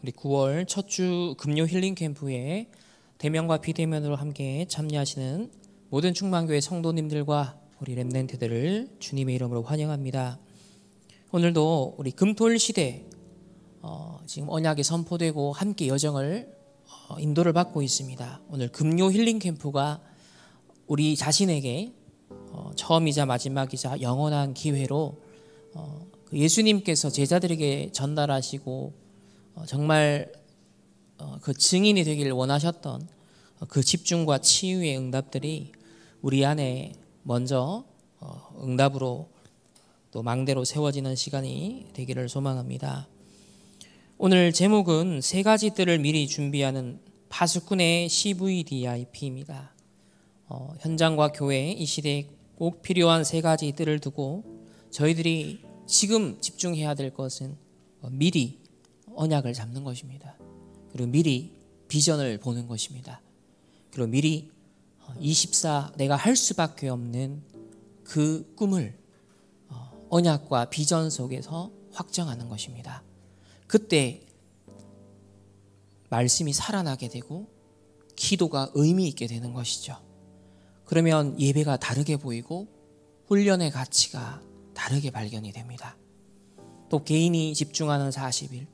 우리 9월 첫 주 금요 힐링 캠프에 대면과 비대면으로 함께 참여하시는 모든 충만교회 성도님들과 우리 렘넌트들을 주님의 이름으로 환영합니다. 오늘도 우리 금토일 시대 지금 언약이 선포되고 함께 여정을 인도를 받고 있습니다. 오늘 금요 힐링 캠프가 우리 자신에게 처음이자 마지막이자 영원한 기회로 예수님께서 제자들에게 전달하시고 정말 그 증인이 되기를 원하셨던 그 집중과 치유의 응답들이 우리 안에 먼저 응답으로 또 망대로 세워지는 시간이 되기를 소망합니다. 오늘 제목은 세 가지 뜰을 미리 준비하는 파수꾼의 CVDIP입니다. 현장과 교회 이 시대에 꼭 필요한 세 가지 뜰을 두고 저희들이 지금 집중해야 될 것은 미리 언약을 잡는 것입니다. 그리고 미리 비전을 보는 것입니다. 그리고 미리 24 내가 할 수밖에 없는 그 꿈을 언약과 비전 속에서 확정하는 것입니다. 그때 말씀이 살아나게 되고 기도가 의미 있게 되는 것이죠. 그러면 예배가 다르게 보이고 훈련의 가치가 다르게 발견이 됩니다. 또 개인이 집중하는 40일,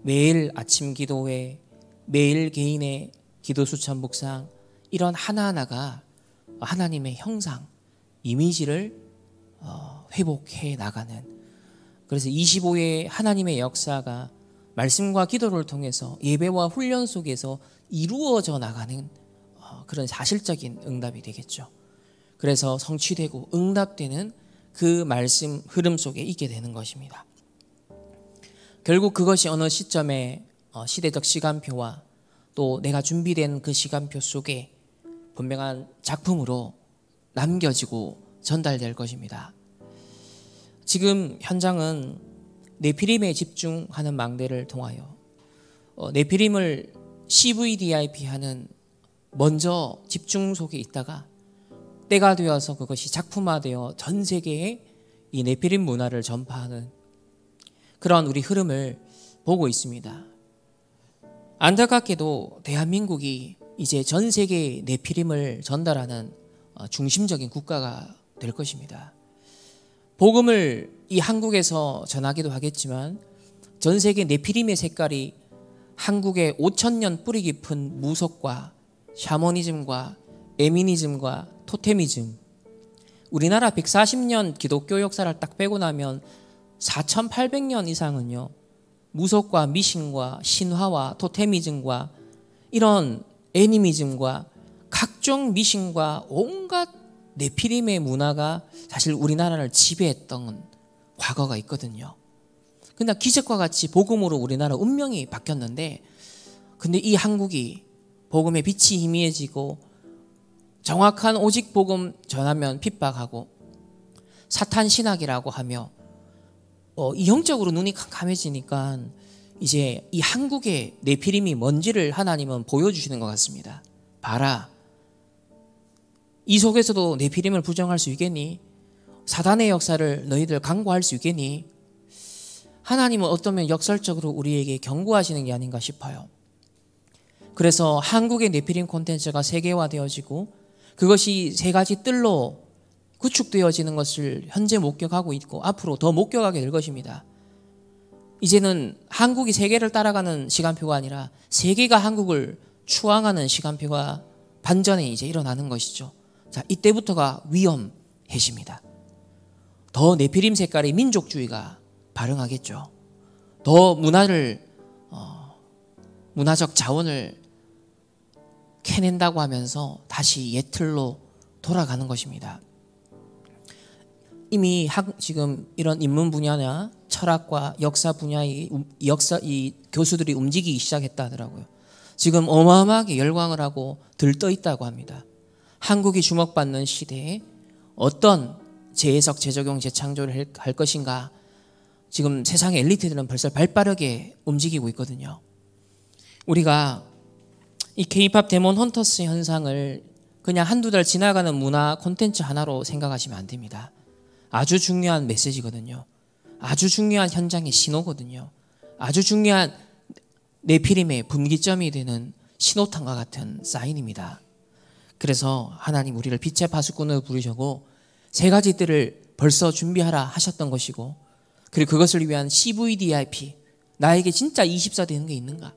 매일 아침 기도회, 매일 개인의 기도 수천 묵상, 이런 하나하나가 하나님의 형상, 이미지를 회복해 나가는, 그래서 25의 하나님의 역사가 말씀과 기도를 통해서 예배와 훈련 속에서 이루어져 나가는 그런 사실적인 응답이 되겠죠. 그래서 성취되고 응답되는 그 말씀 흐름 속에 있게 되는 것입니다. 결국 그것이 어느 시점에 시대적 시간표와 또 내가 준비된 그 시간표 속에 분명한 작품으로 남겨지고 전달될 것입니다. 지금 현장은 네피림에 집중하는 망대를 통하여 네피림을 CVDIP하는 먼저 집중 속에 있다가 때가 되어서 그것이 작품화되어 전 세계에 이 네피림 문화를 전파하는 그런 우리 흐름을 보고 있습니다. 안타깝게도 대한민국이 이제 전 세계에 네피림을 전달하는 중심적인 국가가 될 것입니다. 복음을 이 한국에서 전하기도 하겠지만 전 세계 네피림의 색깔이 한국의 5,000년 뿌리 깊은 무속과 샤머니즘과 에미니즘과 토테미즘, 우리나라 140년 기독교 역사를 딱 빼고 나면 4,800년 이상은요 무속과 미신과 신화와 토테미즘과 이런 애니미즘과 각종 미신과 온갖 네피림의 문화가 사실 우리나라를 지배했던 과거가 있거든요. 근데 기적과 같이 복음으로 우리나라 운명이 바뀌었는데, 근데 이 한국이 복음의 빛이 희미해지고 정확한 오직 복음 전하면 핍박하고 사탄 신학이라고 하며 이 영적으로 눈이 캄캄해지니까 이제 이 한국의 네피림이 뭔지를 하나님은 보여주시는 것 같습니다. 봐라, 이 속에서도 네피림을 부정할 수 있겠니? 사단의 역사를 너희들 강구할 수 있겠니? 하나님은 어쩌면 역설적으로 우리에게 경고하시는 게 아닌가 싶어요. 그래서 한국의 네피림 콘텐츠가 세계화되어지고 그것이 세 가지 뜰로 구축되어지는 것을 현재 목격하고 있고 앞으로 더 목격하게 될 것입니다. 이제는 한국이 세계를 따라가는 시간표가 아니라 세계가 한국을 추앙하는 시간표가 반전에 이제 일어나는 것이죠. 자, 이때부터가 위험해집니다. 더 네피림 색깔의 민족주의가 발흥하겠죠. 더 문화적 자원을 캐낸다고 하면서 다시 옛 틀로 돌아가는 것입니다. 이미 지금 이런 인문 분야나 철학과 역사 분야의 이 교수들이 움직이기 시작했다 하더라고요. 지금 어마어마하게 열광을 하고 들떠 있다고 합니다. 한국이 주목받는 시대에 어떤 재해석, 재적용, 재창조를 할 것인가, 지금 세상의 엘리트들은 벌써 발빠르게 움직이고 있거든요. 우리가 이 K-팝 데몬 헌터스 현상을 그냥 한두 달 지나가는 문화 콘텐츠 하나로 생각하시면 안 됩니다. 아주 중요한 메시지거든요. 아주 중요한 현장의 신호거든요. 아주 중요한 네피림의 분기점이 되는 신호탄과 같은 사인입니다. 그래서 하나님 우리를 빛의 파수꾼으로 부르시고 세 가지 뜰을 벌써 준비하라 하셨던 것이고, 그리고 그것을 위한 CVDIP, 나에게 진짜 24 되는 게 있는가?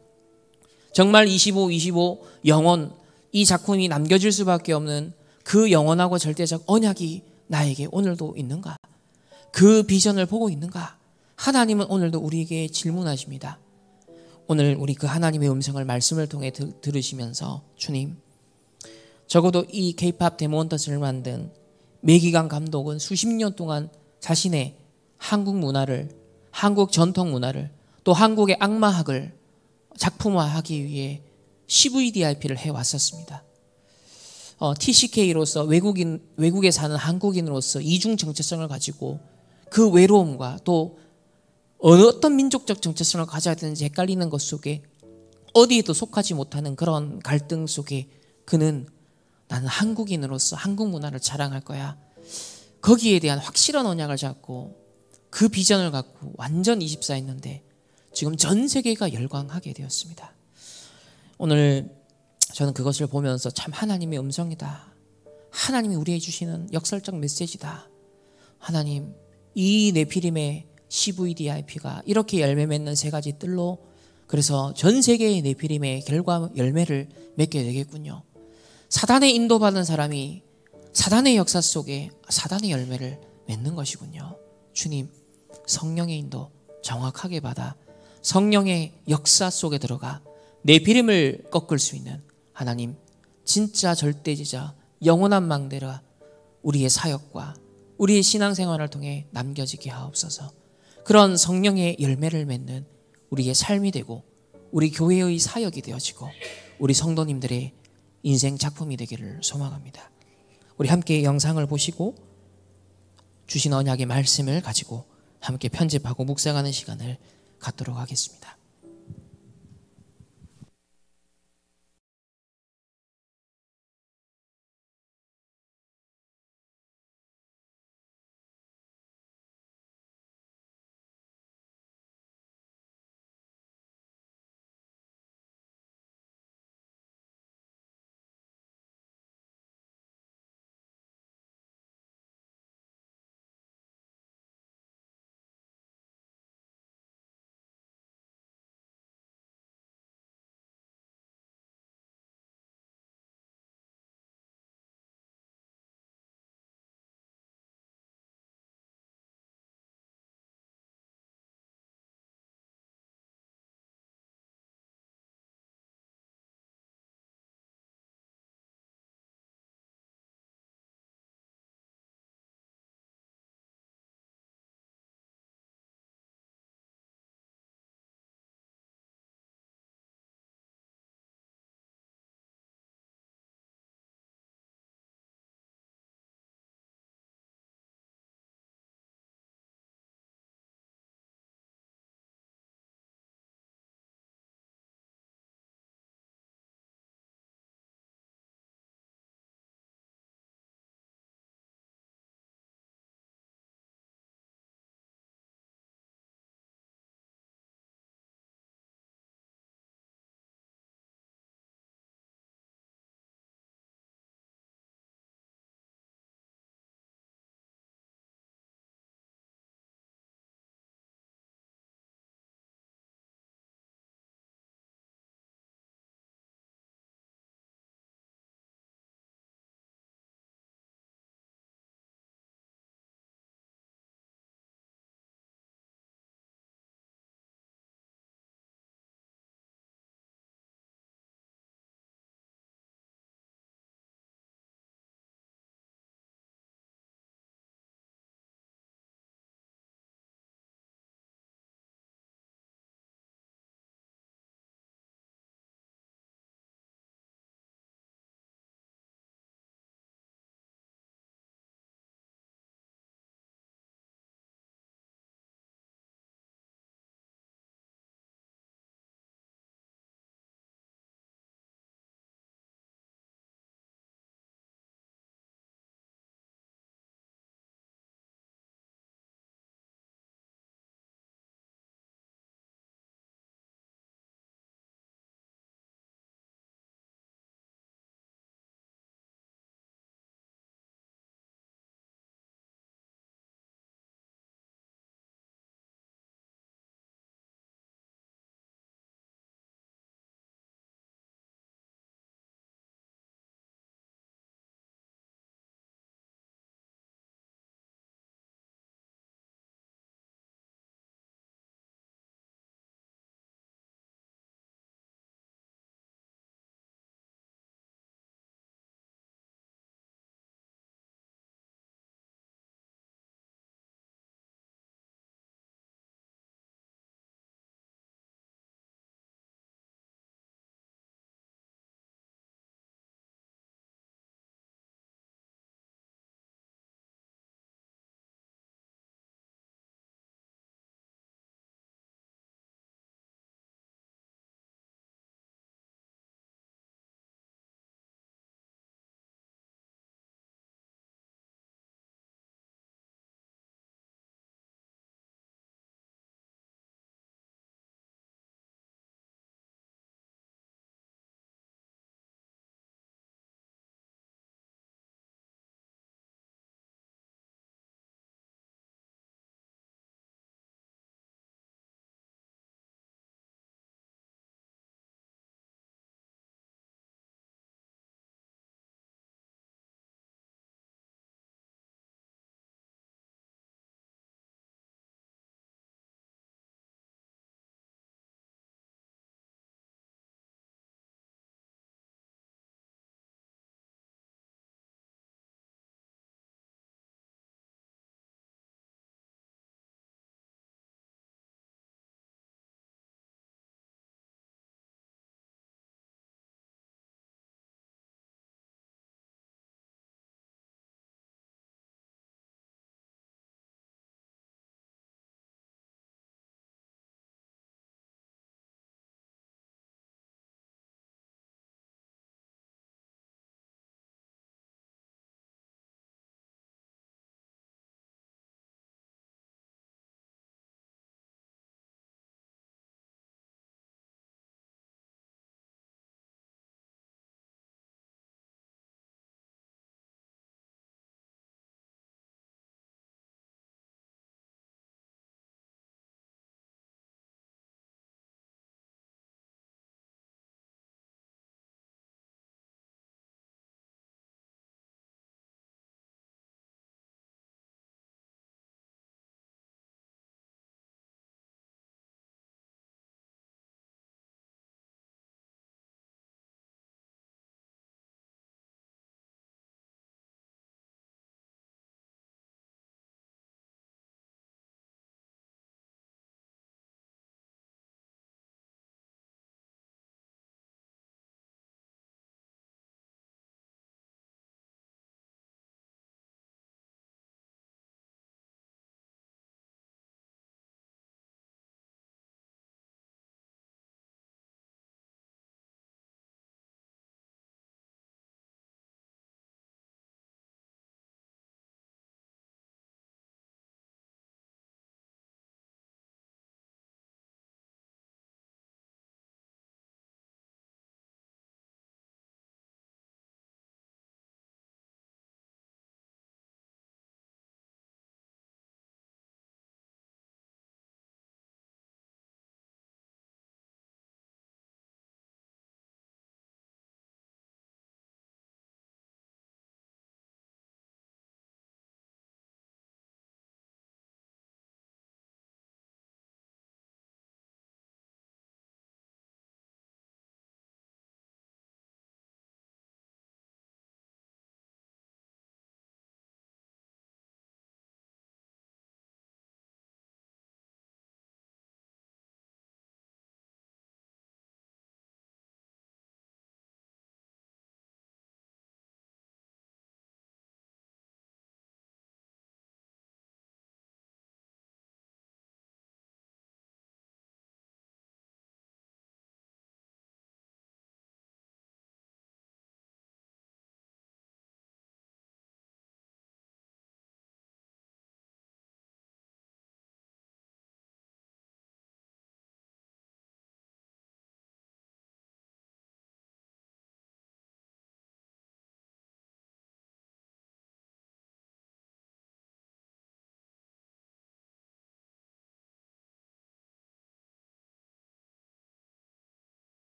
정말 25 영원, 이 작품이 남겨질 수밖에 없는 그 영원하고 절대적 언약이 나에게 오늘도 있는가? 그 비전을 보고 있는가? 하나님은 오늘도 우리에게 질문하십니다. 오늘 우리 그 하나님의 음성을 말씀을 통해 들으시면서, 주님, 적어도 이 K-팝 데모헌터스를 만든 매기강 감독은 수십 년 동안 자신의 한국 문화를, 한국 전통 문화를, 또 한국의 악마학을 작품화하기 위해 CVDIP를 해왔었습니다. TCK로서 외국에 사는 한국인으로서 이중 정체성을 가지고 그 외로움과 또 어떤 민족적 정체성을 가져야 되는지 헷갈리는 것 속에, 어디에도 속하지 못하는 그런 갈등 속에 그는 나는 한국인으로서 한국 문화를 자랑할 거야, 거기에 대한 확실한 언약을 잡고 그 비전을 갖고 완전 24했는데 지금 전 세계가 열광하게 되었습니다. 오늘 저는 그것을 보면서 참 하나님의 음성이다, 하나님이 우리에게 주시는 역설적 메시지다. 하나님, 이 네피림의 CVDIP가 이렇게 열매 맺는 세 가지 뜰로, 그래서 전 세계의 네피림의 결과 열매를 맺게 되겠군요. 사단의 인도받은 사람이 사단의 역사 속에 사단의 열매를 맺는 것이군요. 주님, 성령의 인도 정확하게 받아 성령의 역사 속에 들어가 네피림을 꺾을 수 있는 하나님, 진짜 절대지자 영원한 망대가 우리의 사역과 우리의 신앙생활을 통해 남겨지게 하옵소서. 그런 성령의 열매를 맺는 우리의 삶이 되고 우리 교회의 사역이 되어지고 우리 성도님들의 인생 작품이 되기를 소망합니다. 우리 함께 영상을 보시고 주신 언약의 말씀을 가지고 함께 편집하고 묵상하는 시간을 갖도록 하겠습니다.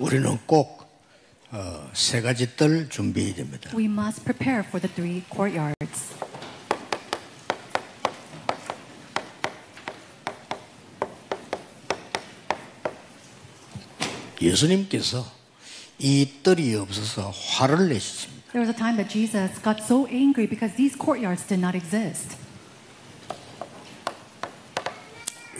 우리는 꼭 세 가지 뜰 준비해야 됩니다. We must prepare for the 3 courtyards. 예수님께서 이 뜰이 없어서 화를 내셨습니다. There was a time that Jesus got so angry because these courtyards did not exist.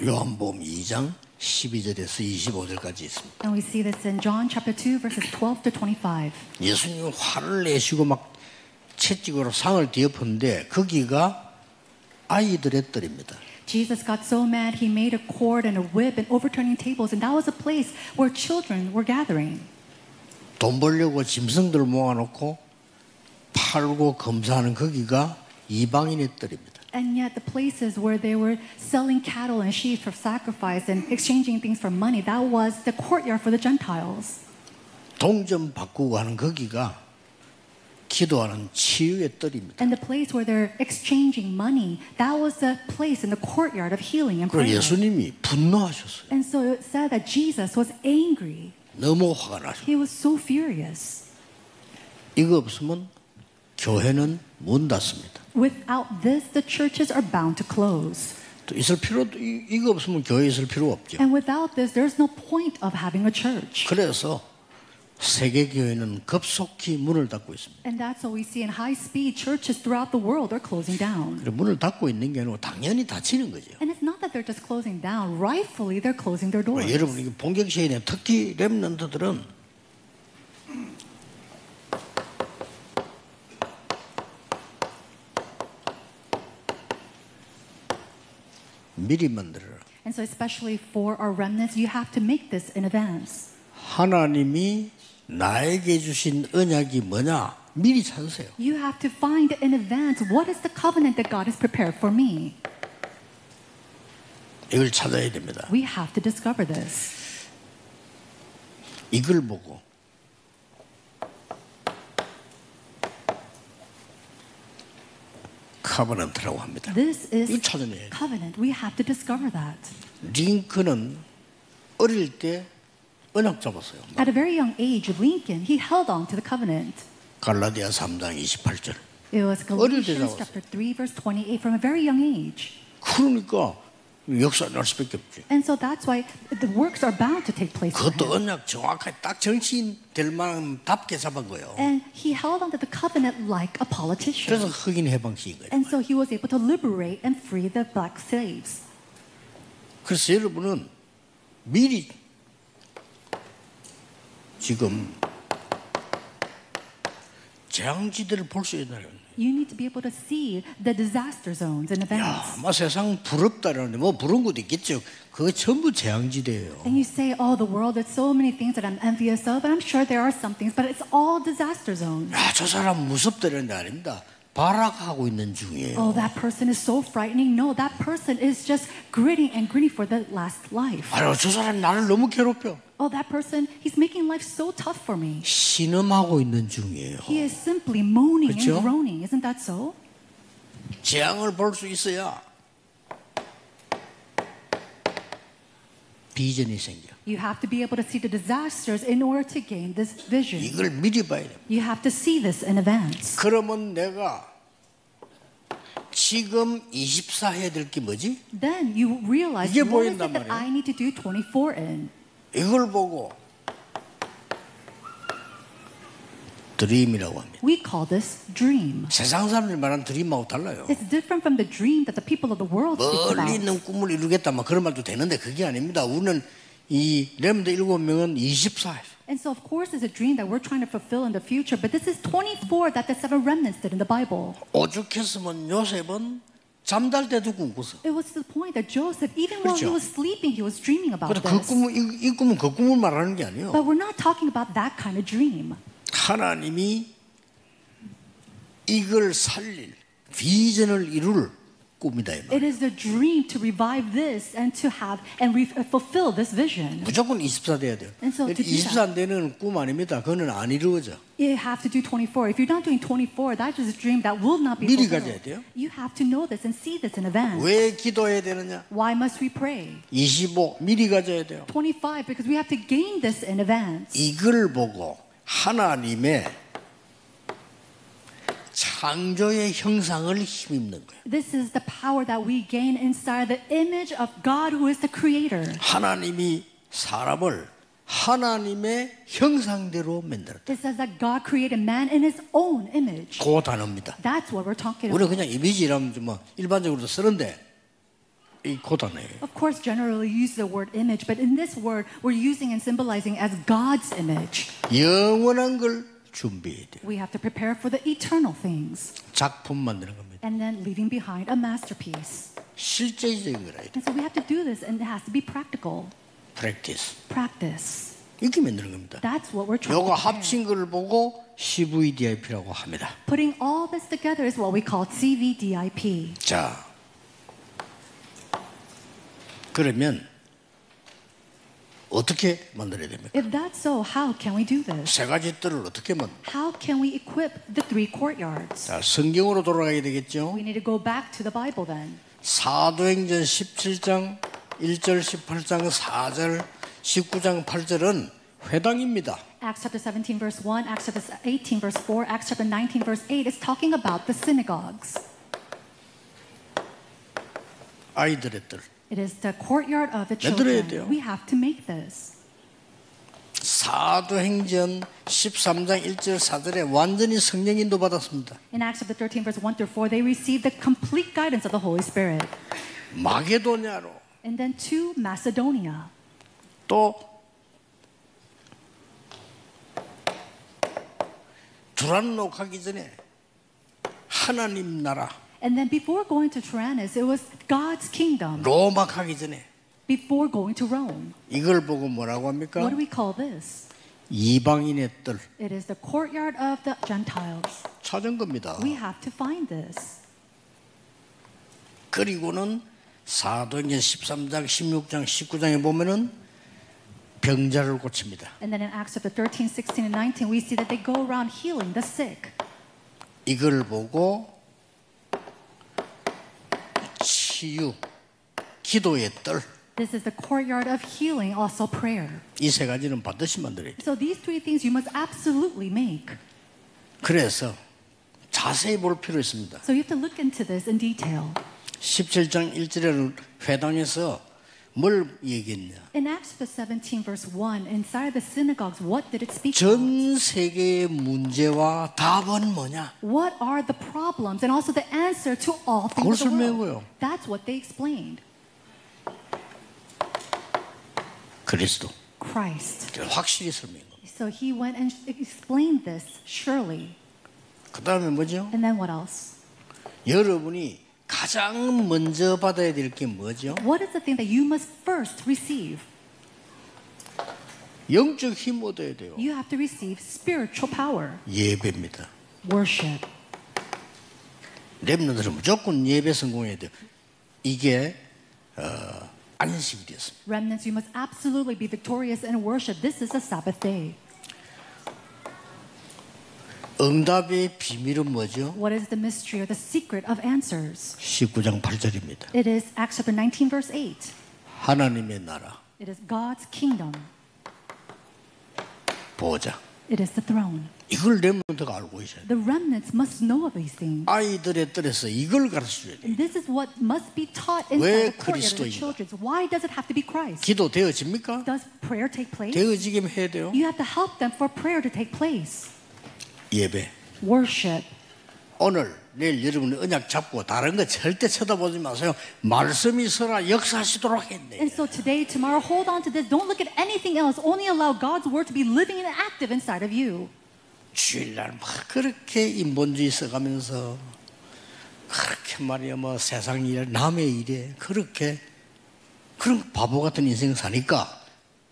요한복음 2장 12절에서 25절까지 있습니다. And we see this in John chapter 2 verses 12 to 25. 예수님은 화를 내시고 막 채찍으로 상을 뒤엎었는데 거기가 아이들의 뜰입니다. Jesus got so mad he made a cord and a whip and overturning tables, and that was a place where children were gathering. 돈 벌려고 짐승들 모아놓고 팔고 검사하는 거기가 이방인의 뜰입니다. And yet the places where they were selling cattle and sheep for sacrifice and exchanging things for money, that was the courtyard for the Gentiles. 동전 바꾸고 하는 거기가 기도하는 치유의 뜰입니다. And the place where they're exchanging money, that was the place in the courtyard of healing and 그리고 prayer. 예수님이 분노하셨어요. And so it said that Jesus was angry. 너무 화가 나셨어요. He was so furious. 이거 없으면 교회는 문 닫습니다. Without this, the churches are bound to close. 또 있을 필요도 이거 없으면 교회 있을 필요가 없죠. And without this, there's no point of having a church. 그래서 세계 교회는 급속히 문을 닫고 있습니다. And that's what we see in high-speed churches throughout the world are closing down. 그리고 문을 닫고 있는 게 아니고 당연히 닫히는 거죠. And it's not that they're just closing down. Rightfully, they're closing their doors. 여러분 이게 본격 시대에 특히 렘넌트들은 미리 만들어라. And so especially for our remnants, you have to make this in advance. 하나님이 나에게 주신 언약이 뭐냐? 미리 찾으세요. You have to find in advance what is the covenant that God has prepared for me. 이걸 찾아야 됩니다. We have to discover this. 이걸 보고 커버넌트라고 합니다. This is 이거 찾아내야 돼요. covenant. We have to discover that. 링컨은 어릴 때 언약 잡았어요. At a very young age, Lincoln, he held on to the covenant. 갈라디아 3장 28절. It was 어릴 때 Galatians 잡았어요. chapter 3 verse 28 from a very young age. 그러니까 역사 날 수밖에 없지. And so that's why the works are bound to take place for 그것도 him. 언약 정확하게 딱 정치인 될 만한 답게 잡은 거예요. And he held on to the covenant like a politician. 그래서 흑인 해방시킨 거예요. And so he was able to liberate and free the black slaves. 그래서 여러분은 미리 지금 재앙지대를 볼 수 있나요? You need to be able to see the disaster zones in 야, advance. 막 세상 부럽다라는데 뭐 부러운 것도 있겠죠. 그거 전부 재앙지대예요. And you say, oh, the world, there's so many things that I'm envious of, and I'm sure there are some things, but it's all disaster zones. 야, 저 사람 무섭다는데 아닙니다. 발악하고 있는 중이에요. Oh, that person is so frightening. No, that person is just gritting and gritting for the last life. 아유, 저 사람 나를 너무 괴롭혀. Oh, that person, he's making life so tough for me. 신음하고 있는 중이에요. He is simply moaning 그렇죠? and groaning. Isn't that so? 재앙을 볼 수 있어야 비전이 생겨. You have to be able to see the disasters in order to gain this vision. 이걸 미리 봐야 돼. You have to see this in advance. 그러면 내가 지금 24 해야 될 게 뭐지? Then you realize 이게 what is 보인단 it that 말이에요. I need to do 24 in. 이걸 보고 드림이라고 합니다. We call this dream. 세상 사람들이 말하는 드림하고 달라요. It's different from the dream that the people of the world speak 멀리 about. 있는 꿈을 이루겠다 막 그런 말도 되는데 그게 아닙니다. 우리는 이 렘드 7명은 24. And so, of course, it's a dream that we're trying to fulfill in the future, but this is 24 that the 7 remnants did in the Bible. 오죽했으면 요셉은 잠잘 때도 꿈꿨어. It was to the point that Joseph, even while he 그렇죠. was sleeping, he was dreaming about 근데 그 this. 꿈은 이 꿈은 그 꿈을 말하는 게 아니에요. But we're not talking about that kind of dream. 하나님이 이걸 살릴 비전을 이룰 꿈이다 이 말. It is the dream to revive this and to have and fulfill this vision. 무조건 24 돼야 돼요. And so to do 24 안 되는 꿈 아닙니다. 그거는 안 이루어져. You have to do 24. If you're not doing 24, that is a dream that will not be 미리 fulfilled. 가져야 돼요. You have to know this and see this in advance. 왜 기도해야 되느냐? Why must we pray? 25 미리 가져야 돼요. 25, because we have to gain this in advance. 이걸 보고 하나님의 창조의 형상을 힘입는 거예요. This is the power that we gain inside the image of God who is the creator. 하나님이 사람을 하나님의 형상대로 만들었다. It says that God created man in his own image. 그 단어입니다. That's what we're talking 우리는 about. 그냥 이미지라면 뭐 일반적으로 쓰는데 이 그 단어예요. Of course, generally use the word image, but in this word, we're using and symbolizing as God's image. 영원한 걸 준비해야 돼요. We have to prepare for the eternal things. 작품 만드는 겁니다. And then leaving behind a masterpiece. 실제적인 거라. And so we have to do this, and it has to be practical. practice. Practice. 이렇게 만드는 겁니다. That's what we're trying 요거 to prepare. 합친 걸 보고 CVDIP라고 합니다. Putting all this together is what we call CVDIP. 자, 그러면 어떻게 만들어야 됩니까? If that's so, how can we do this? 세 가지 뜰을 어떻게 만들? How can we equip the three courtyards? 자, 성경으로 돌아가야 되겠죠. We need to go back to the Bible then. 사도행전 17장 1절 18장 4절 19장 8절은 회당입니다. Acts chapter 17 verse 1, Acts chapter 18 verse 4, Acts chapter 19 verse 8 is talking about the synagogues. 아이들의 뜰. It is the courtyard of the 만들어야 children. 돼요. We have to make this. 사도행전 13장 1절 4절에 완전히 성령 인도 받았습니다. In Acts chapter 13 verse 1 through 4, they received the complete guidance of the Holy Spirit. 마게도냐로 And then to Macedonia. 또 두란노 가기 전에 하나님 나라 And then before going to Tyrannus, it was God's kingdom. 로마 가기 전에 Before going to Rome. 이걸 보고 뭐라고 합니까? What do we call this? 이방인의 뜰 It is the courtyard of the Gentiles. 찾은 겁니다. We have to find this. 그리고는 사도행전 13장 16장 19장에 보면은 병자를 고칩니다. And then in Acts chapter 13, 16, and 19, we see that they go around healing the sick. 이걸 보고 치유, 기도의 뜰, This is the courtyard of healing, also prayer. 이 세 가지는 반드시 만들어야 돼요. So these three things you must absolutely make. 그래서 자세히 볼 필요 있습니다. So you have to look into this in detail. 17장 1절에는 회당에서 뭘 얘기했냐? In Acts chapter 17, verse 1, inside the synagogues, what did it speak about? 전 세계의 문제와 답은 뭐냐? What are the problems and also the answer to all 그걸 things of the 설명한 world? 거예요. That's what they explained. 그리스도. Christ. 확실히 설명한 겁니다. So he went and explained this, surely. 그 다음에 뭐죠? And then what else? 여러분이 가장 먼저 받아야 될 게 뭐죠? What is the thing that you must first receive? 영적 힘 얻어야 돼요. You have to receive spiritual power, 예배입니다. worship. 렘넌트들은 무조건 예배 성공해야 돼요. 이게 안식이 되었습니다. Remnants, you must absolutely be victorious in worship. This is a Sabbath day. 응답의 비밀은 뭐죠? What is the mystery or the secret of answers? 19장 8절입니다. It is Acts chapter 19, verse 8. 하나님의 나라, It is God's kingdom. 보호자. It is the throne. 이걸 렘넌트가 알고 있어야 돼요. The remnants must know of these things. 아이들의 뜰에서 이걸 가르쳐줘야 돼요. And this is what must be taught 왜 inside the courtyard of the 그리스도인가? children. Why does it have to be Christ? 기도 되어집니까? Does prayer take place? 되어지게 해야 돼요. You have to help them for prayer to take place. 예배. Worship. 오늘 내일 여러분이 언약 잡고 다른 거 절대 쳐다보지 마세요. 말씀이 서라 역사하시도록 했네. And so today, tomorrow, hold on to this. Don't look at anything else. Only allow God's word to be living and active inside of you. 주일날 막 그렇게 인본주의 써가면서 그렇게 말이야 뭐 세상 일 남의 일에 그렇게 그런 바보 같은 인생 사니까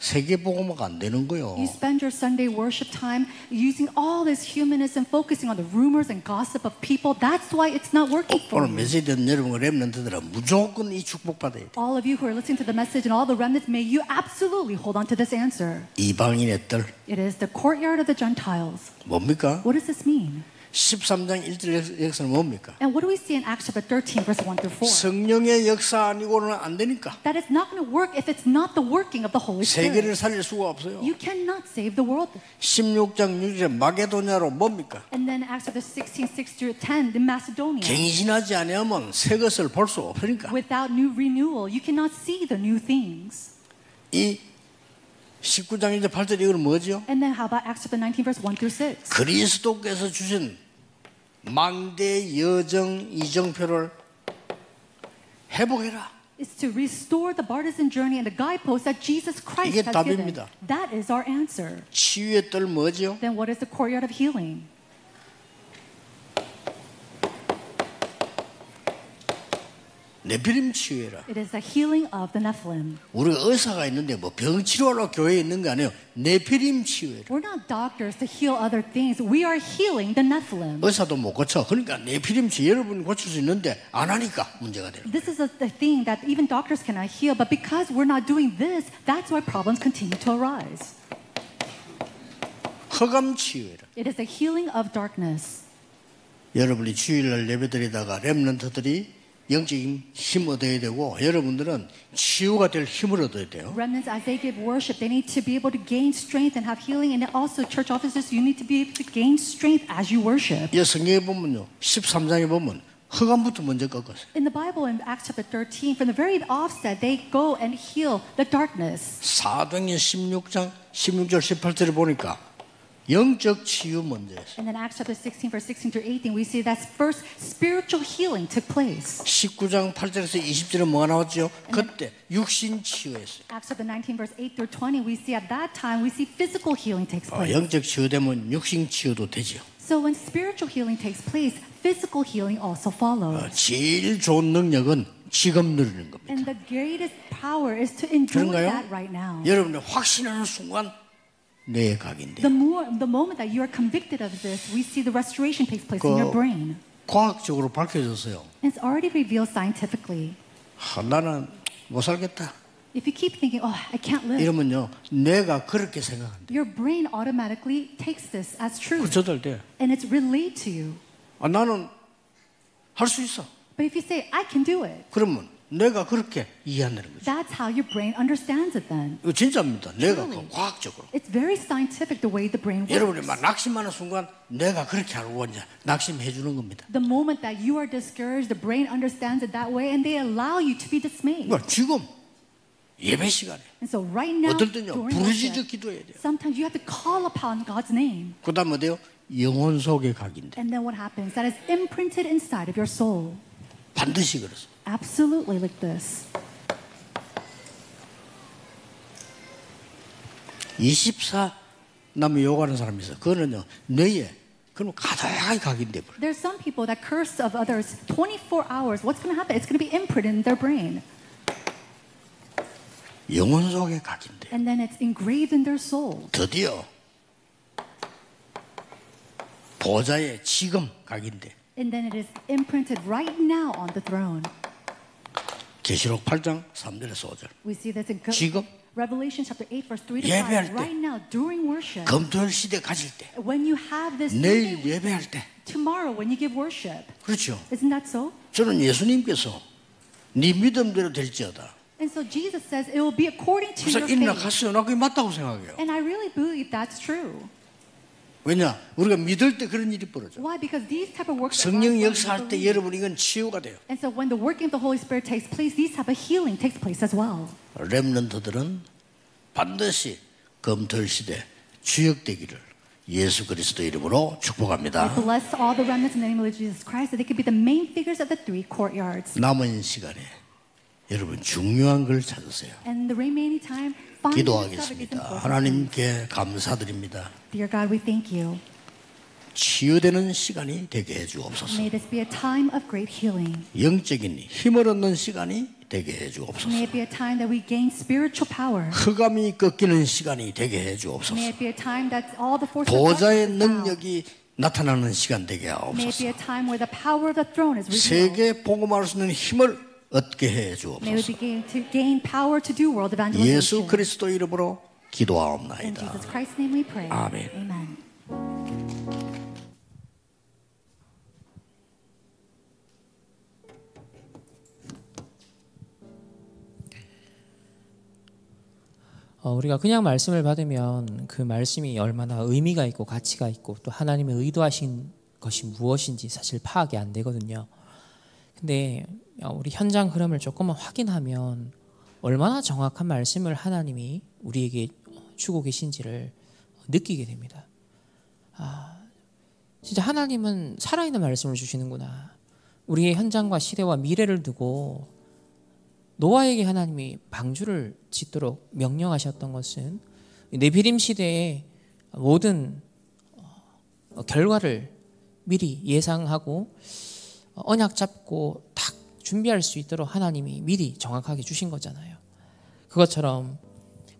세계복음화가 안 되는 거요. You spend your Sunday worship time using all this humanism, focusing on the rumors and gossip of people. That's why it's not working for 오늘 you. 메시지 듣는 여러분 렘넌트들은 무조건 이 축복 받아야 돼. All of you who are listening to the message and all the remnants, may you absolutely hold on to this answer. 이방인의 뜰 It is the courtyard of the Gentiles. 뭡니까? What does this mean? 13장 1절 역사는 뭡니까? And what do we see in Acts chapter 13, verse 1 through 4? 성령의 역사 아니고는 안 되니까. That it's not going to work if it's not the working of the Holy 세계를 Spirit. 살릴 수가 없어요. You cannot save the world. 16장 6절에 마게도냐로 뭡니까? And then Acts chapter 16, 6 through 10, in Macedonia. 갱신하지 아니하면 새 것을 볼 수 없으니까. Without new renewal, you cannot see the new things. 이 19장 1절 8절 이거는 뭐죠? And then how about Acts chapter 19, verse 1 through 6? 그리스도께서 주신 망대 여정 이정표를 회복해라. It's to restore the partisan journey and the guideposts that Jesus Christ 이게 has given. 답입니다. That is our answer. 치유의 뜰 뭐죠? Then what is the courtyard of healing? 네피림 치유해라. It is the healing of the Nephilim. 우리가 의사가 있는데 뭐 병 치료하러 교회에 있는 거 아니에요. 네피림 치유해라. We're not doctors to heal other things. We are healing the Nephilim. 의사도 못 고쳐. 그러니까 네피림 치유 여러분 고칠 수 있는데 안 하니까 문제가 되는 거예요. This is the thing that even doctors cannot heal, but because we're not doing this, that's why problems continue to arise. 흑암 치유해라. It is the healing of darkness. 여러분이 주일날 예배드리다가 렘넌트들이 영적인 힘 얻어야 되고 여러분들은 치유가 될 힘을 얻어야 돼요. Remnants, as they give worship, they need to be able to gain strength and have healing. And also, church officers, you need to be able to gain strength as you worship. 이 성경에 보면요, 13장에 보면 흑암부터 먼저 꺾었어요. In the Bible, in Acts chapter 13, from the very offset, they go and heal the darkness. 사도행전 16장 16절 18절에 보니까 영적 치유 먼저 했어요. And then Acts chapter 16, verse 16 through 18, we see that first spiritual healing took place. 19장 8절에서 20절에 뭐가 나왔죠? 그때 육신 치유했어요. Acts chapter 19, verse 8 through 20, we see at that time, we see physical healing takes place. 영적 치유되면 육신 치유도 되죠. So when spiritual healing takes place, physical healing also follows. 제일 좋은 능력은 지금 누리는 겁니다. And the greatest power is to enjoy 그런가요? that right now. 여러분이 확신하는 순간 뇌에 각인돼요. The moment that you are convicted of this, we see the restoration takes place in your brain. 과학적으로 밝혀졌어요. And it's already revealed scientifically. 나는 못 살겠다. If you keep thinking, oh, I can't live, 이러면요, 뇌가 그렇게 생각한대. your brain automatically takes this as true. 그쳐들 때, And it's relayed to you. 나는 할 수 있어. But if you say, I can do it, 그러면 뇌가 그렇게 이해한다는 거죠. that's how your brain understands it then. 이거 진짜입니다. 뇌가 Truly. 과학적으로. It's very scientific the way the brain works. 여러분이 막 낙심하는 순간 뇌가 그렇게 알고 이제 낙심해 주는 겁니다. The moment that you are discouraged, the brain understands it that way and they allow you to be dismayed. 그러니까 지금 예배 시간에 And so right now, 어떨 때는요, during 부르짖어 worship, 기도해야 돼요. sometimes you have to call upon God's name. 그 다음 어때요? 영혼 속에 각인돼. And then what happens? That is imprinted inside of your soul. 반드시 그렇습니다. Absolutely like this. 24 남을 욕하는 사람이 있어. 그거는요, 뇌에 그럼 가득하게 각인돼 버려. There's some people that curse of others 24 hours. What's going to happen? It's going to be imprinted in their brain. 영혼 속에 각인돼. And then it's engraved in their soul. 드디어 보좌에 지금 각인돼. And then it is imprinted right now on the throne. 계시록 8장 3절에서 5절. We see this in 지금 Revelation chapter 8 verse 3 to 예배할 5. 때, Right now during worship. 검토할 시대 가질 때, When you have this 내일 예배할 때, tomorrow when you give worship. 그렇죠. Isn't that so? 저는 예수님께서 네 믿음대로 될지어다. And so Jesus says it will be according to 그래서 your 일나 faith. 갔어요. 나 그게 맞다고 생각해요. And I really believe that's true. 왜냐? 우리가 믿을 때 그런 일이 벌어져. Why? Because these type of works. 성령 역사할 때 여러분 이건 치유가 돼요. And so when the working of the Holy Spirit takes place, these type of healing takes place as well. 렘넌트들은 반드시 검토할 시대 주역되기를 예수 그리스도 이름으로 I 축복합니다. bless all the remnants in the name of Jesus Christ that they could be the main figures of the three courtyards. 남은 시간에 여러분 중요한 걸 찾으세요. And the remaining time, find the subject is 기도하겠습니다. important. 하나님께 감사드립니다. Dear God, we thank you. 치유되는 시간이 되게 해주옵소서. May this be a time of great healing. 영적인 힘을 얻는 시간이 되게 해주옵소서. May it be a time that we gain spiritual power. 흑암이 꺾이는 시간이 되게 해주옵소서. May it be a time that all the forces of 보좌의 darkness bow. 능력이 나타나는 시간 되게 May it be 하옵소서. a time where the power of the throne is revealed. 세계 복음할 수 있는 힘을 얻게 해 May we 주옵소서. begin to gain power to do world 예수 evangelization. 그리스도 이름으로 In 기도하옵나이다. Jesus Christ's name we pray. 아멘. Amen. 우리가 그냥 말씀을 받으면 그 말씀이 얼마나 의미가 있고 가치가 있고 또 하나님의 의도하신 것이 무엇인지 사실 파악이 안 되거든요. 근데 우리 현장 흐름을 조금만 확인하면 얼마나 정확한 말씀을 하나님이 우리에게 주고 계신지를 느끼게 됩니다. 진짜 하나님은 살아있는 말씀을 주시는구나. 우리의 현장과 시대와 미래를 두고 노아에게 하나님이 방주를 짓도록 명령하셨던 것은 네피림 시대의 모든 결과를 미리 예상하고 언약 잡고 딱 준비할 수 있도록 하나님이 미리 정확하게 주신 거잖아요. 그것처럼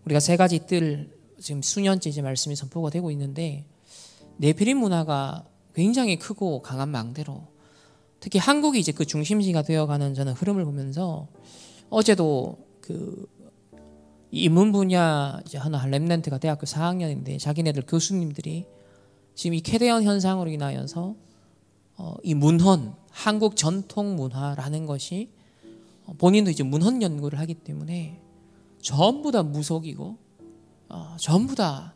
우리가 세 가지 뜰 지금 수년째 이제 말씀이 선포가 되고 있는데 네피림 문화가 굉장히 크고 강한 망대로 특히 한국이 이제 그 중심지가 되어가는 저는 흐름을 보면서 어제도 그 인문 분야 이제 하나 랩런트가 대학교 4학년인데 자기네들 교수님들이 지금 이 캐대언 현상으로 인하여서 이 문헌 한국 전통 문화라는 것이 본인도 이제 문헌 연구를 하기 때문에 전부 다 무속이고 전부 다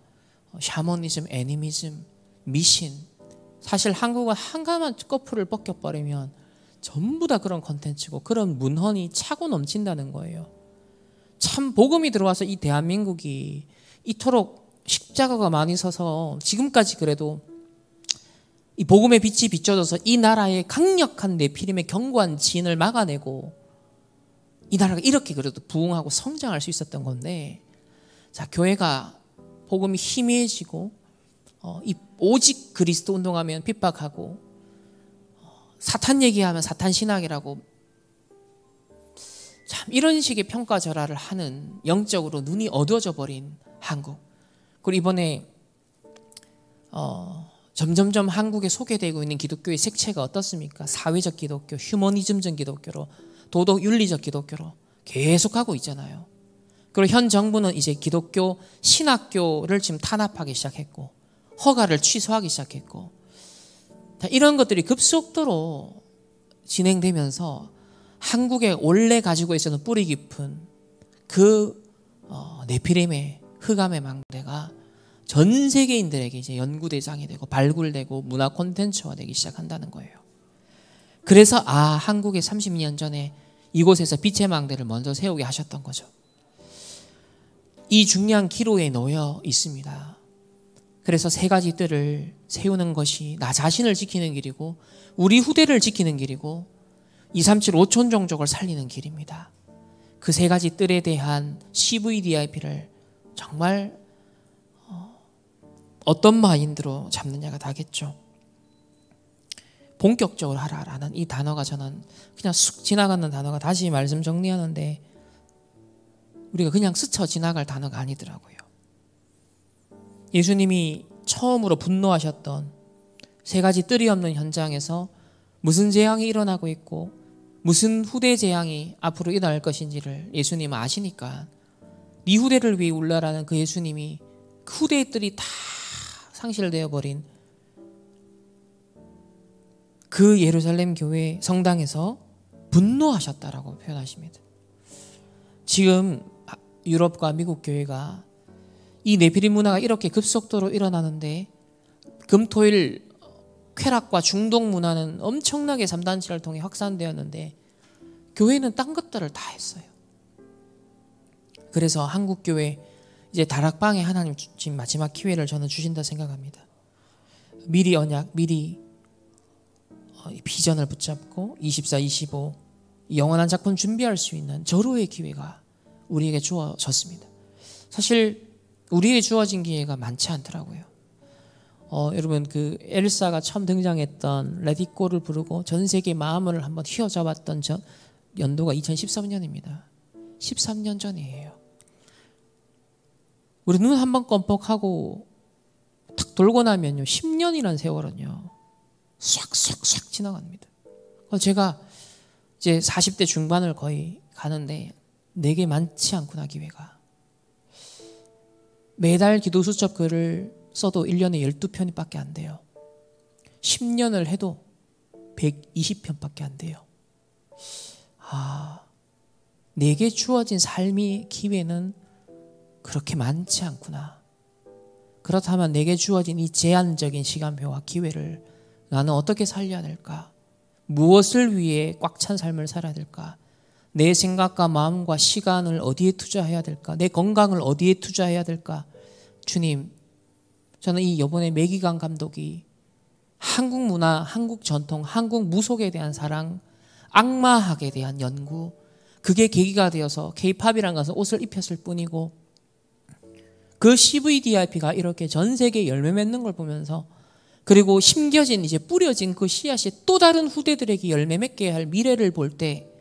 샤머니즘, 애니미즘, 미신 사실 한국은 한가만 커플을 벗겨버리면 전부 다 그런 컨텐츠고 그런 문헌이 차고 넘친다는 거예요. 참 복음이 들어와서 이 대한민국이 이토록 십자가가 많이 서서 지금까지 그래도 이 복음의 빛이 비춰져서 이 나라의 강력한 네피림의 견고한 진을 막아내고 이 나라가 이렇게 그래도 부흥하고 성장할 수 있었던 건데 자 교회가 복음이 희미해지고 이 오직 그리스도 운동하면 핍박하고 사탄 얘기하면 사탄 신학이라고 참 이런 식의 평가절하를 하는 영적으로 눈이 어두워져 버린 한국. 그리고 이번에 점점점 한국에 소개되고 있는 기독교의 색채가 어떻습니까? 사회적 기독교, 휴머니즘적 기독교로 도덕 윤리적 기독교로 계속하고 있잖아요. 그리고 현 정부는 이제 기독교 신학교를 지금 탄압하기 시작했고 허가를 취소하기 시작했고 이런 것들이 급속도로 진행되면서 한국에 원래 가지고 있었던 뿌리 깊은 그 네피림의 흑암의 망대가 전 세계인들에게 이제 연구대상이 되고 발굴되고 문화 콘텐츠화되기 시작한다는 거예요. 그래서 한국에 30년 전에 이곳에서 빛의 망대를 먼저 세우게 하셨던 거죠. 이 중요한 기로에 놓여 있습니다. 그래서 세 가지 뜰을 세우는 것이 나 자신을 지키는 길이고 우리 후대를 지키는 길이고 237 5촌 종족을 살리는 길입니다. 그 세 가지 뜰에 대한 CVDIP를 정말 어떤 마인드로 잡느냐가 다겠죠. 본격적으로 하라라는 이 단어가 저는 그냥 쑥 지나가는 단어가 다시 말씀 정리하는데 우리가 그냥 스쳐 지나갈 단어가 아니더라고요. 예수님이 처음으로 분노하셨던 세 가지 뜰이 없는 현장에서 무슨 재앙이 일어나고 있고 무슨 후대 재앙이 앞으로 일어날 것인지를 예수님은 아시니까 네 후대를 위해 울라라는 그 예수님이 그 후대의 뜰이 다 상실되어 버린 그 예루살렘 교회 성당에서 분노하셨다라고 표현하십니다. 지금 유럽과 미국 교회가 이 네피림 문화가 이렇게 급속도로 일어나는데 금토일 쾌락과 중독 문화는 엄청나게 3단체를 통해 확산되었는데 교회는 딴 것들을 다 했어요. 그래서 한국 교회 이제 다락방에 하나님 지금 마지막 기회를 저는 주신다 생각합니다. 미리 언약, 미리 비전을 붙잡고 24, 25 영원한 작품 준비할 수 있는 절호의 기회가 우리에게 주어졌습니다. 사실 우리에게 주어진 기회가 많지 않더라고요. 여러분 그 엘사가 처음 등장했던 레디꼬를 부르고 전 세계 마음을 한번 휘어잡았던 연도가 2013년입니다. 13년 전이에요. 우리 눈 한번 껌뻑하고 탁 돌고 나면요, 10년이라는 세월은요 싹싹싹 지나갑니다. 제가 이제 40대 중반을 거의 가는데 내게 많지 않구나, 기회가. 매달 기도 수첩 글을 써도 1년에 12편밖에 안 돼요. 10년을 해도 120편밖에 안 돼요. 내게 주어진 삶의 기회는 그렇게 많지 않구나. 그렇다면 내게 주어진 이 제한적인 시간표와 기회를 나는 어떻게 살려야 될까? 무엇을 위해 꽉 찬 삶을 살아야 될까? 내 생각과 마음과 시간을 어디에 투자해야 될까? 내 건강을 어디에 투자해야 될까? 주님, 저는 이 이번에 매기강 감독이 한국 문화, 한국 전통, 한국 무속에 대한 사랑, 악마학에 대한 연구, 그게 계기가 되어서 K-팝이라는 것은 옷을 입혔을 뿐이고 그 CVDIP가 이렇게 전 세계에 열매 맺는 걸 보면서, 그리고 심겨진 이제 뿌려진 그 씨앗이 또 다른 후대들에게 열매 맺게 할 미래를 볼 때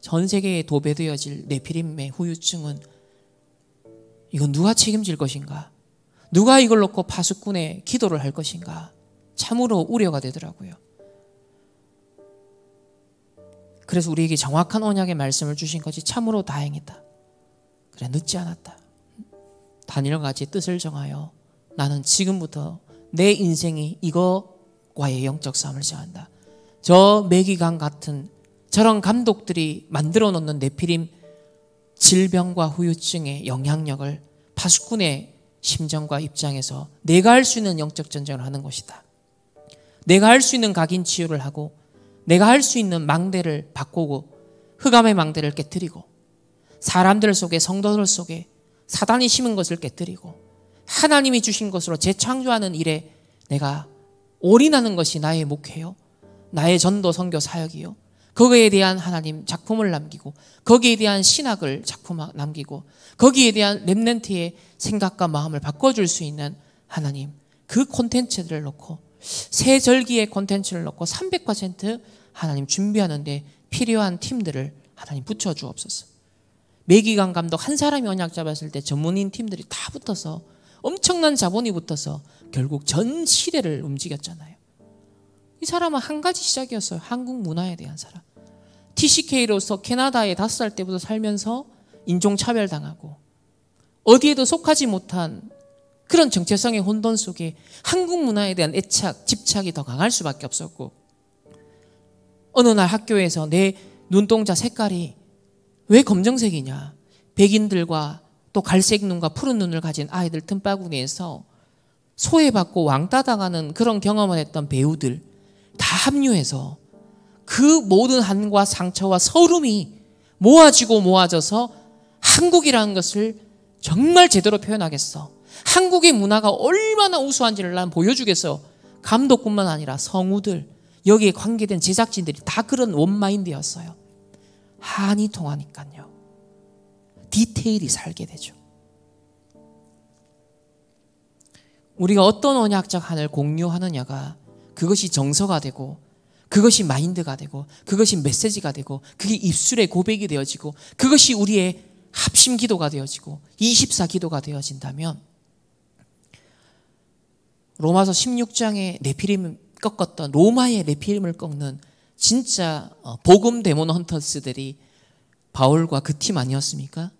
전 세계에 도배되어질 네피림의 후유증은 이건 누가 책임질 것인가? 누가 이걸 놓고 파수꾼의 기도를 할 것인가? 참으로 우려가 되더라고요. 그래서 우리에게 정확한 언약의 말씀을 주신 것이 참으로 다행이다. 그래, 늦지 않았다. 다니엘과 같이 뜻을 정하여 나는 지금부터 내 인생이 이거와의 영적 싸움을 시작한다. 저 매기강 같은 저런 감독들이 만들어 놓는 네피림 질병과 후유증의 영향력을 파수꾼의 심정과 입장에서 내가 할 수 있는 영적 전쟁을 하는 것이다. 내가 할 수 있는 각인 치유를 하고 내가 할 수 있는 망대를 바꾸고 흑암의 망대를 깨뜨리고 사람들 속에, 성도들 속에 사단이 심은 것을 깨뜨리고 하나님이 주신 것으로 재창조하는 일에 내가 올인하는 것이 나의 목회요, 나의 전도 선교 사역이요, 거기에 대한 하나님 작품을 남기고 거기에 대한 신학을 작품 남기고 거기에 대한 렘넌트의 생각과 마음을 바꿔줄 수 있는 하나님, 그 콘텐츠들을 놓고 새 절기의 콘텐츠를 놓고 300% 하나님 준비하는데 필요한 팀들을 하나님 붙여주옵소서. 매기강 감독 한 사람이 언약 잡았을 때 전문인 팀들이 다 붙어서 엄청난 자본이 붙어서 결국 전 시대를 움직였잖아요. 이 사람은 한 가지 시작이었어요. 한국 문화에 대한 사람. TCK로서 캐나다에 5살 때부터 살면서 인종차별당하고 어디에도 속하지 못한 그런 정체성의 혼돈 속에 한국 문화에 대한 애착, 집착이 더 강할 수밖에 없었고, 어느 날 학교에서 내 눈동자 색깔이 왜 검정색이냐, 백인들과 또 갈색 눈과 푸른 눈을 가진 아이들 틈바구니에서 소외받고 왕따당하는 그런 경험을 했던 배우들 다 합류해서 그 모든 한과 상처와 서름이 모아지고 모아져서 한국이라는 것을 정말 제대로 표현하겠어, 한국의 문화가 얼마나 우수한지를 난 보여주겠어. 감독뿐만 아니라 성우들, 여기에 관계된 제작진들이 다 그런 원마인드였어요. 한이 통하니까요, 디테일이 살게 되죠. 우리가 어떤 언약적 한을 공유하느냐가 그것이 정서가 되고 그것이 마인드가 되고 그것이 메시지가 되고 그게 입술의 고백이 되어지고 그것이 우리의 합심 기도가 되어지고 24 기도가 되어진다면, 로마서 16장에 네피림을 꺾었던 로마의 네피림을 꺾는 진짜 복음 데몬 헌터스들이 바울과 그 팀 아니었습니까?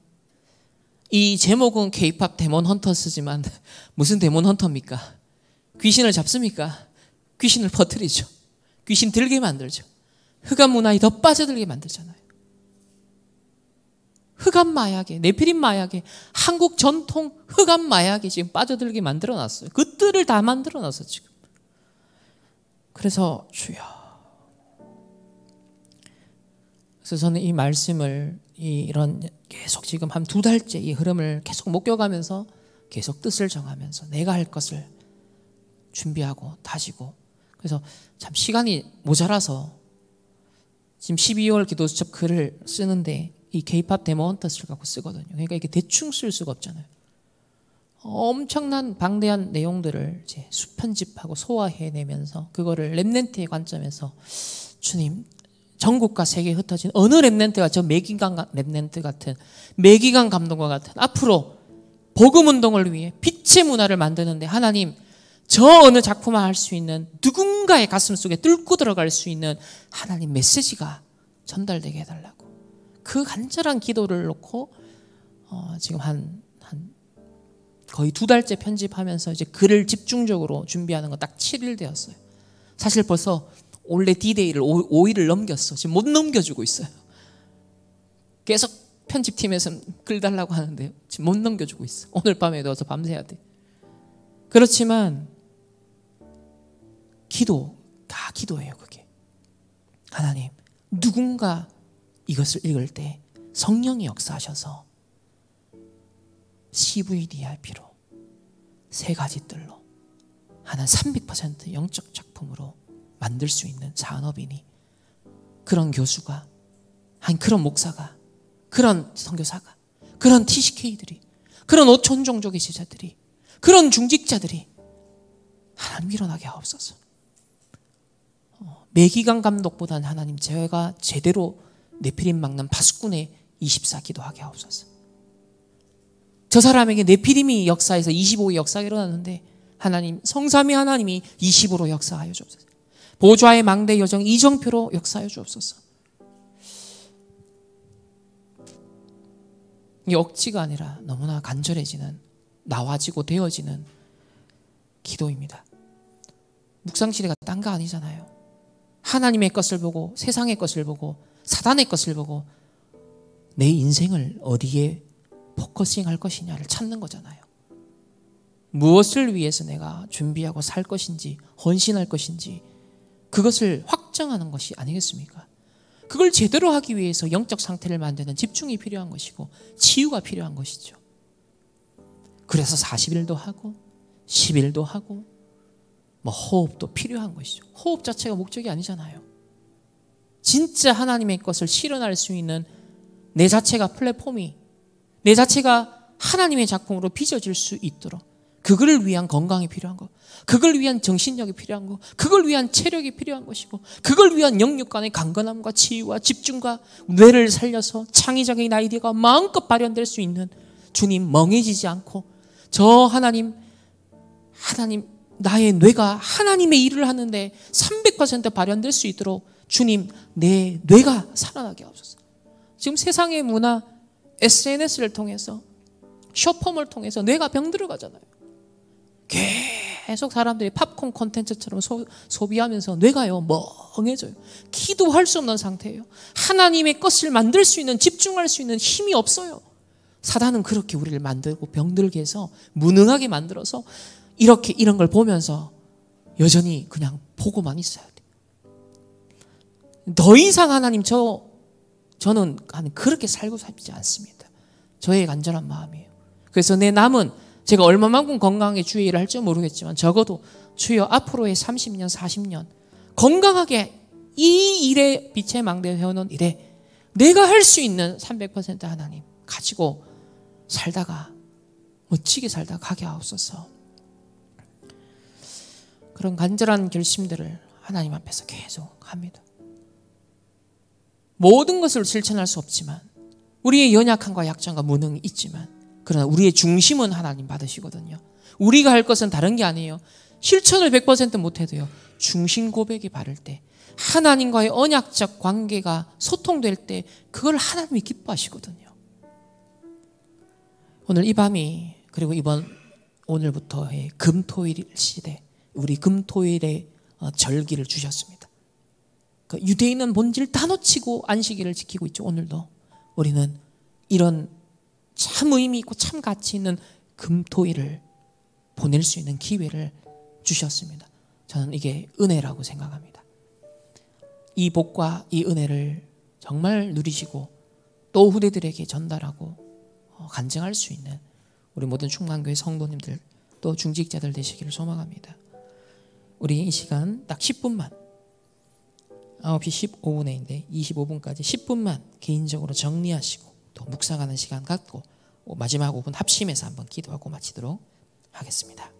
이 제목은 K-팝 데몬 헌터스지만 무슨 데몬 헌터입니까? 귀신을 잡습니까? 귀신을 퍼뜨리죠. 귀신 들게 만들죠. 흑암 문화에 더 빠져들게 만들잖아요. 흑암 마약에, 네피림 마약에, 한국 전통 흑암 마약에 지금 빠져들게 만들어놨어요. 그 뜰을 다 만들어놨어 지금. 그래서 주여, 그래서 저는 이 말씀을 이런 계속 지금 한 2달째 이 흐름을 계속 목격하면서 계속 뜻을 정하면서 내가 할 것을 준비하고 다지고, 그래서 참 시간이 모자라서 지금 12월 기도수첩 글을 쓰는데 이 K-팝 데모 헌터스를 갖고 쓰거든요. 그러니까 이게 대충 쓸 수가 없잖아요. 엄청난 방대한 내용들을 이제 수편집하고 소화해내면서 그거를 렘넌트의 관점에서 주님 전국과 세계에 흩어진 어느 렘넌트가 저 매기강 렘넌트 같은 매기강 감동과 같은 앞으로 복음 운동을 위해 빛의 문화를 만드는데 하나님 저 어느 작품을 할 수 있는 누군가의 가슴 속에 뚫고 들어갈 수 있는 하나님 메시지가 전달되게 해달라고 그 간절한 기도를 놓고 지금 한 거의 2달째 편집하면서 이제 글을 집중적으로 준비하는 거 딱 7일 되었어요. 사실 벌써 원래 D-Day를 5일을 넘겼어. 지금 못 넘겨주고 있어요. 계속 편집팀에서 글 달라고 하는데 지금 못 넘겨주고 있어. 오늘 밤에 넣어서 밤새야 돼. 그렇지만 기도, 다 기도예요 그게. 하나님 누군가 이것을 읽을 때 성령이 역사하셔서 CVDIP로 3가지 뜰로 하나 300% 영적 작품으로 만들 수 있는 산업인이 그런 교수가 아니 그런 목사가 그런 선교사가 그런 TCK들이 그런 5천 종족의 제자들이 그런 중직자들이 하나님 일어나게 하옵소서. 매기강 감독보다는 하나님 제가 제대로 네피림 막는 파수꾼의 24 기도하게 하옵소서. 저 사람에게 네피림이 역사에서 25의 역사가 일어났는데 하나님 성삼위 하나님이 20으로 역사하여 주옵소서. 보좌의 망대 여정 이정표로 역사하여 주옵소서. 이게 억지가 아니라 너무나 간절해지는 나와지고 되어지는 기도입니다. 묵상시대가 딴 거 아니잖아요. 하나님의 것을 보고 세상의 것을 보고 사단의 것을 보고 내 인생을 어디에 포커싱 할 것이냐를 찾는 거잖아요. 무엇을 위해서 내가 준비하고 살 것인지 헌신할 것인지 그것을 확정하는 것이 아니겠습니까? 그걸 제대로 하기 위해서 영적 상태를 만드는 집중이 필요한 것이고 치유가 필요한 것이죠. 그래서 40일도 하고 10일도 하고 호흡도 필요한 것이죠. 호흡 자체가 목적이 아니잖아요. 진짜 하나님의 것을 실현할 수 있는 내 자체가 플랫폼이 내 자체가 하나님의 작품으로 빚어질 수 있도록 그걸 위한 건강이 필요한 거, 그걸 위한 정신력이 필요한 거, 그걸 위한 체력이 필요한 것이고 그걸 위한 영육 간의 강건함과 치유와 집중과 뇌를 살려서 창의적인 아이디어가 마음껏 발현될 수 있는 주님 멍해지지 않고 저 하나님 나의 뇌가 하나님의 일을 하는데 300% 발현될 수 있도록 주님 내 뇌가 살아나게 하옵소서. 지금 세상의 문화 SNS를 통해서 쇼폼을 통해서 뇌가 병들어 가잖아요. 계속 사람들이 팝콘 콘텐츠처럼 소비하면서 뇌가요 멍해져요. 기도할 수 없는 상태예요. 하나님의 것을 만들 수 있는 집중할 수 있는 힘이 없어요. 사단은 그렇게 우리를 만들고 병들게 해서 무능하게 만들어서 이렇게 이런 걸 보면서 여전히 그냥 보고만 있어야 돼요. 더 이상 하나님 저는 그렇게 살고 싶지 않습니다. 저의 간절한 마음이에요. 그래서 내 남은 제가 얼마만큼 건강하게 주의 일을 할지 모르겠지만 적어도 주여 앞으로의 30년 40년 건강하게 이 일에 빛의 망대에 세워놓은 일에 내가 할 수 있는 300% 하나님 가지고 살다가 멋지게 살다가 가게 하옵소서. 그런 간절한 결심들을 하나님 앞에서 계속 합니다. 모든 것을 실천할 수 없지만 우리의 연약함과 약점과 무능이 있지만 그러나 우리의 중심은 하나님 받으시거든요. 우리가 할 것은 다른 게 아니에요. 실천을 100% 못해도요. 중심 고백이 바를 때 하나님과의 언약적 관계가 소통될 때 그걸 하나님이 기뻐하시거든요. 오늘 이 밤이 그리고 오늘부터의 금토일 시대 우리 금토일의 절기를 주셨습니다. 유대인은 본질 다 놓치고 안식일을 지키고 있죠. 오늘도 우리는 이런 참 의미 있고 참 가치 있는 금토일을 보낼 수 있는 기회를 주셨습니다. 저는 이게 은혜라고 생각합니다. 이 복과 이 은혜를 정말 누리시고 또 후대들에게 전달하고 간증할 수 있는 우리 모든 충만교회 성도님들 또 중직자들 되시기를 소망합니다. 우리 이 시간 딱 10분만 9시 15분인데 25분까지 10분만 개인적으로 정리하시고 또 묵상하는 시간 갖고 마지막 5분 합심해서 한번 기도하고 마치도록 하겠습니다.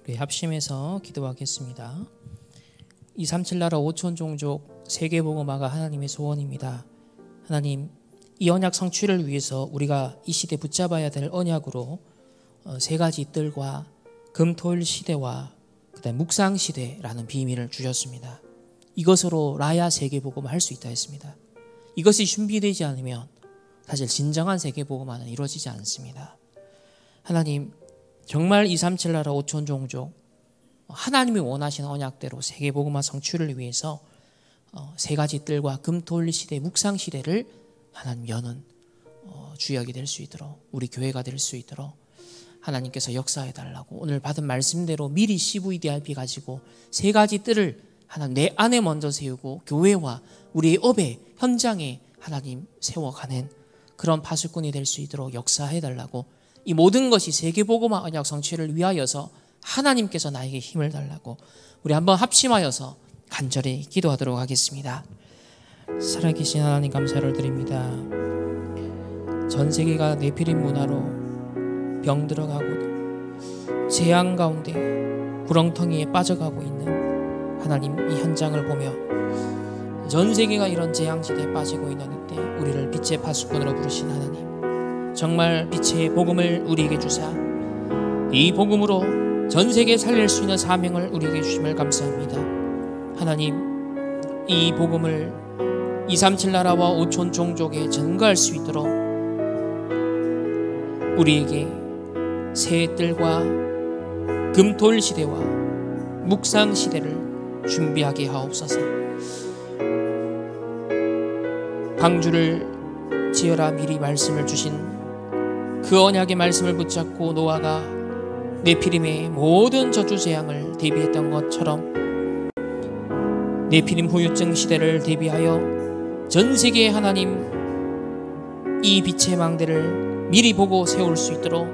우리 합심해서 기도하겠습니다. 237 나라 5천 종족 세계복음화가 하나님의 소원입니다. 하나님, 이 언약 성취를 위해서 우리가 이 시대 붙잡아야 될 언약으로 세 가지 뜰과 금토일 시대와 그다음 묵상 시대라는 비밀을 주셨습니다. 이것으로 라야 세계복음화 할 수 있다 했습니다. 이것이 준비되지 않으면 사실 진정한 세계복음화는 이루어지지 않습니다. 하나님, 정말 237 나라 5천 종족 하나님이 원하시는 언약대로 세계복음화 성취를 위해서 세 가지 뜰과 금토일 시대, 묵상 시대를 하나님 여는 주역이 될 수 있도록, 우리 교회가 될 수 있도록 하나님께서 역사해 달라고 오늘 받은 말씀대로 미리 CVDRP 가지고 세 가지 뜰을 하나님 내 안에 먼저 세우고 교회와 우리의 업에 현장에 하나님 세워가는 그런 파수꾼이 될 수 있도록 역사해 달라고, 이 모든 것이 세계복음화 언약 성취를 위하여서 하나님께서 나에게 힘을 달라고 우리 한번 합심하여서 간절히 기도하도록 하겠습니다. 살아계신 하나님 감사를 드립니다. 전 세계가 네피림 문화로 병들어가고 재앙 가운데 구렁텅이에 빠져가고 있는 하나님, 이 현장을 보며 전 세계가 이런 재앙지대에 빠지고 있는 이때 우리를 빛의 파수꾼으로 부르신 하나님, 정말 빛의 복음을 우리에게 주사 이 복음으로 전 세계에 살릴 수 있는 사명을 우리에게 주심을 감사합니다. 하나님, 이 복음을 237 나라와 5천 종족에 전가할 수 있도록 우리에게 새 뜰과 금토일 시대와 묵상 시대를 준비하게 하옵소서. 방주를 지어라 미리 말씀을 주신 그 언약의 말씀을 붙잡고 노아가 네피림의 모든 저주 재앙을 대비했던 것처럼 네피림 후유증 시대를 대비하여 전 세계에 하나님 이 빛의 망대를 미리 보고 세울 수 있도록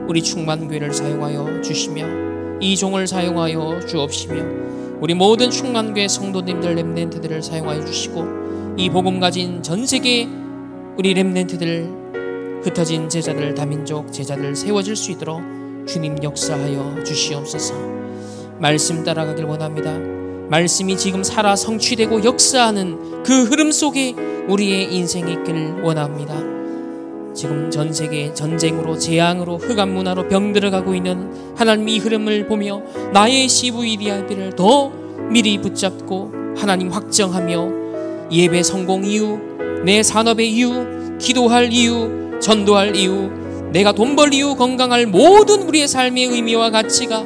우리 충만교회를 사용하여 주시며 이 종을 사용하여 주옵시며 우리 모든 충만교회 성도님들 렘넌트들을 사용하여 주시고 이 복음 가진 전 세계 우리 렘넌트들, 흩어진 제자들, 다민족 제자들 세워질 수 있도록 주님 역사하여 주시옵소서. 말씀 따라가길 원합니다. 말씀이 지금 살아 성취되고 역사하는 그 흐름 속에 우리의 인생이 있길 원합니다. 지금 전 세계 전쟁으로, 재앙으로, 흑암 문화로 병들어가고 있는 하나님 이 흐름을 보며 나의 CVDRP를 더 미리 붙잡고 하나님 확정하며 예배 성공 이유, 내 산업의 이유, 기도할 이유, 전도할 이유, 내가 돈 벌 이유, 건강할 모든 우리의 삶의 의미와 가치가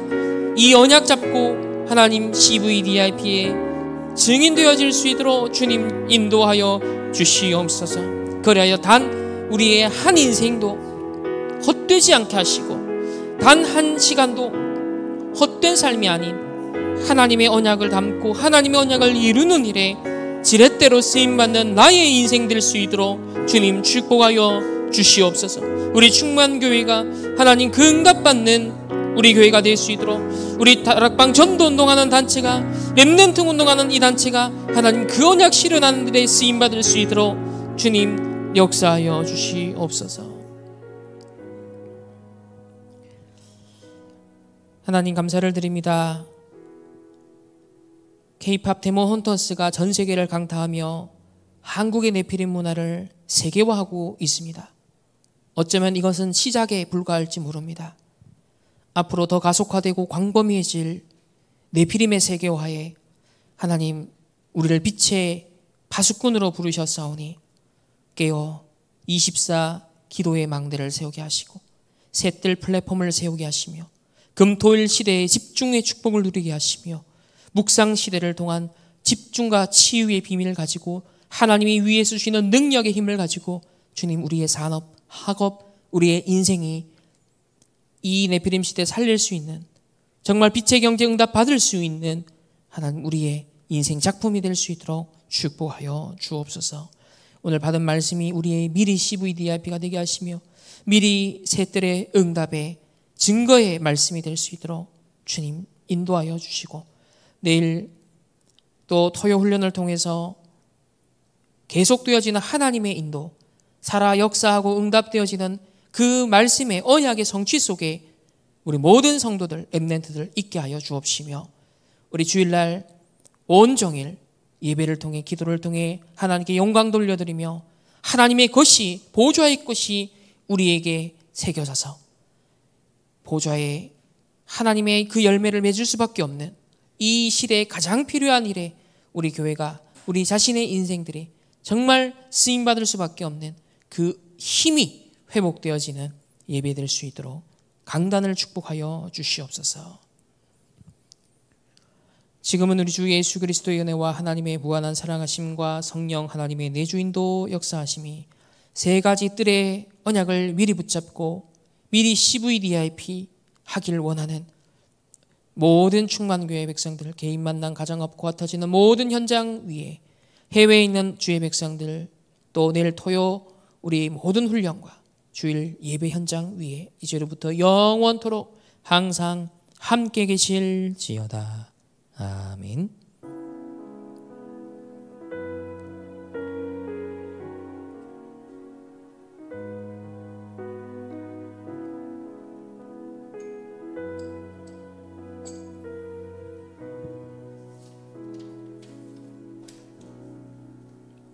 이 언약 잡고 하나님 CVDRP에 증인되어질 수 있도록 주님 인도하여 주시옵소서. 그래야 단 우리의 한 인생도 헛되지 않게 하시고 단 한 시간도 헛된 삶이 아닌 하나님의 언약을 담고 하나님의 언약을 이루는 일에 지렛대로 쓰임받는 나의 인생 될 수 있도록 주님 축복하여 주시옵소서. 우리 충만교회가 하나님 그 응답받는 우리 교회가 될 수 있도록, 우리 다락방 전도 운동하는 단체가, 렘넌트 운동하는 이 단체가 하나님 그 언약 실현하는 데 쓰임받을 수 있도록 주님 역사하여 주시옵소서. 하나님 감사를 드립니다. K-팝 데모 헌터스가 전 세계를 강타하며 한국의 네피림 문화를 세계화하고 있습니다. 어쩌면 이것은 시작에 불과할지 모릅니다. 앞으로 더 가속화되고 광범위해질 네피림의 세계화에 하나님 우리를 빛의 파수꾼으로 부르셨사오니 깨어 24 기도의 망대를 세우게 하시고 셋들 플랫폼을 세우게 하시며 금토일 시대의 집중의 축복을 누리게 하시며 묵상 시대를 통한 집중과 치유의 비밀을 가지고 하나님이 위에서 주시는 능력의 힘을 가지고 주님 우리의 산업, 학업, 우리의 인생이 이 네피림 시대에 살릴 수 있는, 정말 빛의 경제 응답 받을 수 있는 하나님 우리의 인생 작품이 될 수 있도록 축복하여 주옵소서. 오늘 받은 말씀이 우리의 미리 CVDRP가 되게 하시며 미리 새들의 응답의 증거의 말씀이 될 수 있도록 주님 인도하여 주시고, 내일 또 토요 훈련을 통해서 계속되어지는 하나님의 인도, 살아 역사하고 응답되어지는 그 말씀의 언약의 성취 속에 우리 모든 성도들, 렘넌트들 있게 하여 주옵시며 우리 주일날 온종일 예배를 통해 기도를 통해 하나님께 영광 돌려드리며 하나님의 것이 보좌의 것이 우리에게 새겨져서 보좌에 하나님의 그 열매를 맺을 수밖에 없는 이 시대에 가장 필요한 일에 우리 교회가 우리 자신의 인생들이 정말 쓰임받을 수밖에 없는 그 힘이 회복되어지는 예배될 수 있도록 강단을 축복하여 주시옵소서. 지금은 우리 주 예수 그리스도의 은혜와 하나님의 무한한 사랑하심과 성령 하나님의 내주인도 역사하심이 세 가지 뜰의 언약을 미리 붙잡고 미리 CVDIP 하길 원하는 모든 충만교회 백성들, 개인 만남, 가정업과 같아지는 모든 현장 위에 해외에 있는 주의 백성들, 또 내일 토요 우리 모든 훈련과 주일 예배 현장 위에 이제로부터 영원토록 항상 함께 계실지어다. 아멘.